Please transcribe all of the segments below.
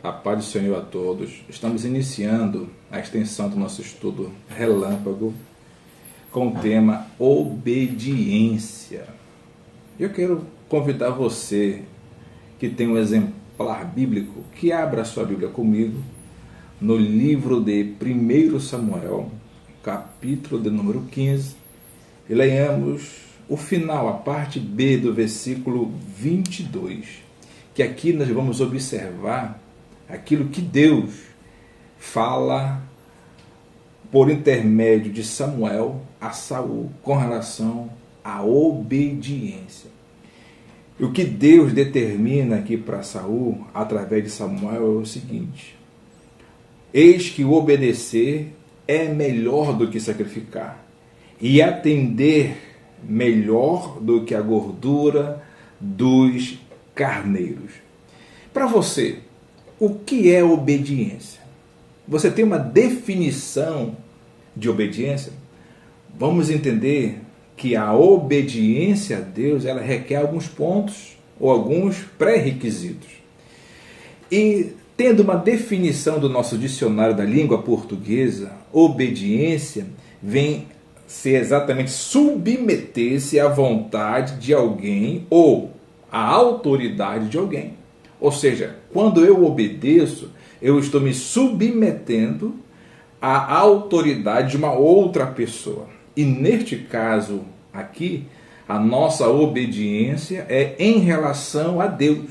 A paz do Senhor a todos. Estamos iniciando a extensão do nosso estudo relâmpago com o tema obediência. Eu quero convidar você que tem um exemplar bíblico que abra a sua Bíblia comigo no livro de 1 Samuel, capítulo de número 15, e leiamos o final, a parte B do versículo 22, que aqui nós vamos observar aquilo que Deus fala por intermédio de Samuel a Saul com relação à obediência. E o que Deus determina aqui para Saul através de Samuel é o seguinte: eis que o obedecer é melhor do que sacrificar, e atender melhor do que a gordura dos carneiros. Para você, o que é obediência? Você tem uma definição de obediência? Vamos entender que a obediência a Deus, ela requer alguns pontos ou alguns pré-requisitos. E tendo uma definição do nosso dicionário da língua portuguesa, obediência vem ser exatamente submeter-se à vontade de alguém ou à autoridade de alguém. Ou seja, quando eu obedeço, eu estou me submetendo à autoridade de uma outra pessoa. E neste caso aqui, a nossa obediência é em relação a Deus.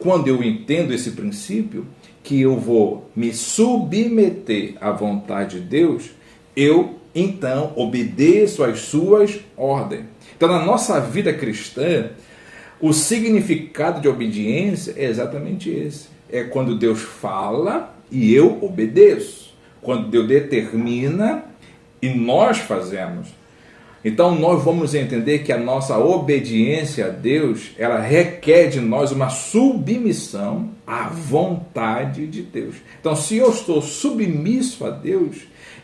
Quando eu entendo esse princípio, que eu vou me submeter à vontade de Deus, eu então obedeço às suas ordens. Então, na nossa vida cristã, o significado de obediência é exatamente esse. É quando Deus fala e eu obedeço. Quando Deus determina e nós fazemos. Então nós vamos entender que a nossa obediência a Deus, ela requer de nós uma submissão à vontade de Deus. Então, se eu estou submisso a Deus,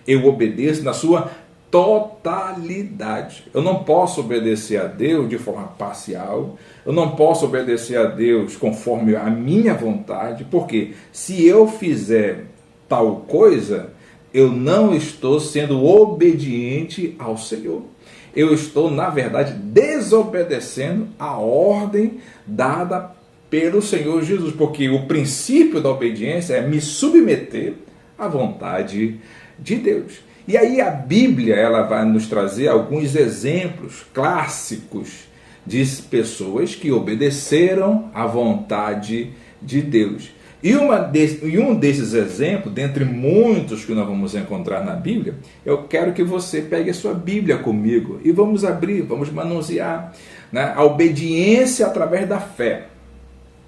eu obedeço na sua totalidade. Eu não posso obedecer a Deus de forma parcial, eu não posso obedecer a Deus conforme a minha vontade, porque se eu fizer tal coisa, eu não estou sendo obediente ao Senhor. Eu estou, na verdade, desobedecendo a ordem dada pelo Senhor Jesus, porque o princípio da obediência é me submeter à vontade de Deus. E aí a Bíblia, ela vai nos trazer alguns exemplos clássicos de pessoas que obedeceram à vontade de Deus. E um desses exemplos, dentre muitos que nós vamos encontrar na Bíblia, eu quero que você pegue a sua Bíblia comigo e vamos abrir, vamos manusear, né, a obediência através da fé.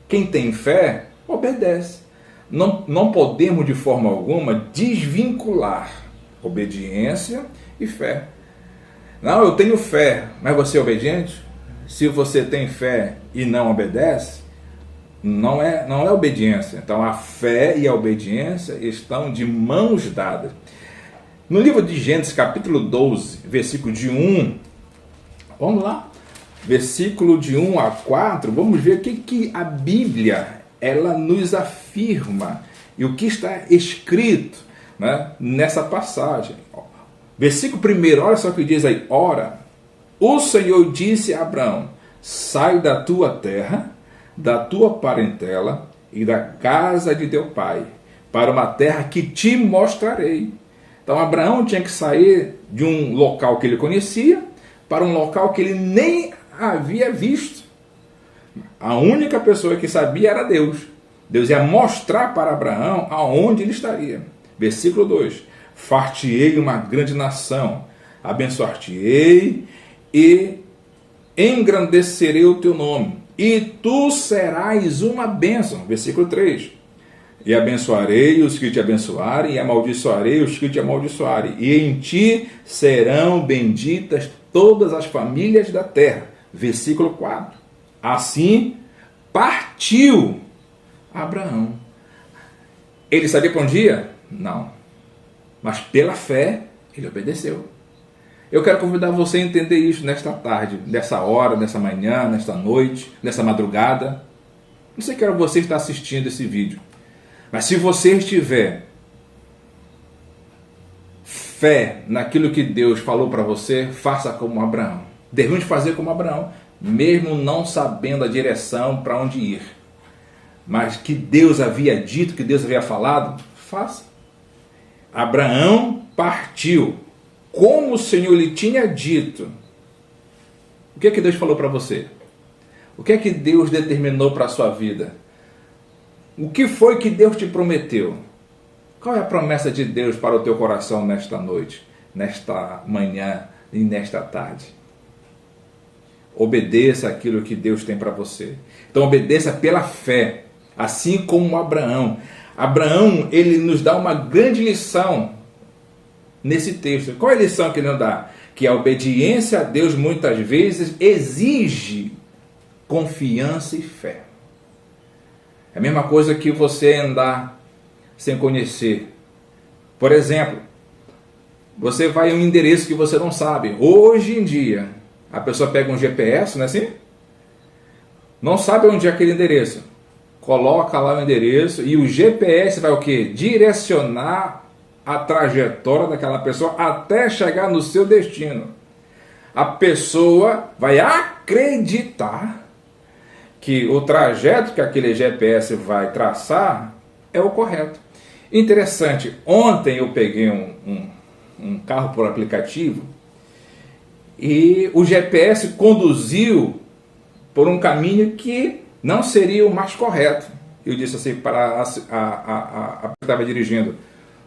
Quem tem fé, obedece. Não podemos de forma alguma desvincular obediência e fé. Não, eu tenho fé, mas você é obediente? Se você tem fé e não obedece, não é obediência. Então a fé e a obediência estão de mãos dadas. No livro de Gênesis, capítulo 12, versículo de 1, vamos lá, versículo de 1 a 4, vamos ver o que a Bíblia ela nos afirma e o que está escrito, né, nessa passagem. Versículo 1, olha só o que diz aí: ora, o Senhor disse a Abraão: sai da tua terra, da tua parentela e da casa de teu pai, para uma terra que te mostrarei. Então Abraão tinha que sair de um local que ele conhecia para um local que ele nem havia visto. A única pessoa que sabia era Deus. Deus ia mostrar para Abraão aonde ele estaria. Versículo 2: far-te-ei uma grande nação, abençoar-te-ei e engrandecerei o teu nome, e tu serás uma bênção. Versículo 3: e abençoarei os que te abençoarem, e amaldiçoarei os que te amaldiçoarem, e em ti serão benditas todas as famílias da terra. Versículo 4: assim partiu Abraão. Ele sabia para onde ia? Não. Mas pela fé, ele obedeceu. Eu quero convidar você a entender isso nesta tarde, nessa hora, nessa manhã, nesta noite, nessa madrugada. Não sei que hora você está assistindo esse vídeo, Mas se você tiver fé naquilo que Deus falou para você, faça como Abraão. Devemos fazer como Abraão, mesmo não sabendo a direção para onde ir. Mas que Deus havia dito, que Deus havia falado, faça. Abraão partiu, como o Senhor lhe tinha dito. O que é que Deus falou para você? O que é que Deus determinou para a sua vida? O que foi que Deus te prometeu? Qual é a promessa de Deus para o teu coração nesta noite, nesta manhã e nesta tarde? Obedeça aquilo que Deus tem para você. Então obedeça pela fé, assim como Abraão. Abraão, ele nos dá uma grande lição nesse texto. Qual é a lição que ele nos dá? Que a obediência a Deus muitas vezes exige confiança e fé. É a mesma coisa que você andar sem conhecer. Por exemplo, você vai a um endereço que você não sabe. Hoje em dia, a pessoa pega um GPS, não é assim? Não sabe onde é aquele endereço. Coloca lá o endereço e o GPS vai o quê? Direcionar a trajetória daquela pessoa até chegar no seu destino. A pessoa vai acreditar que o trajeto que aquele GPS vai traçar é o correto. Interessante, ontem eu peguei um carro por aplicativo e o GPS conduziu por um caminho que não seria o mais correto. Eu disse assim para a que estava dirigindo,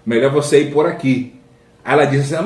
melhor você ir por aqui. Aí ela disse assim,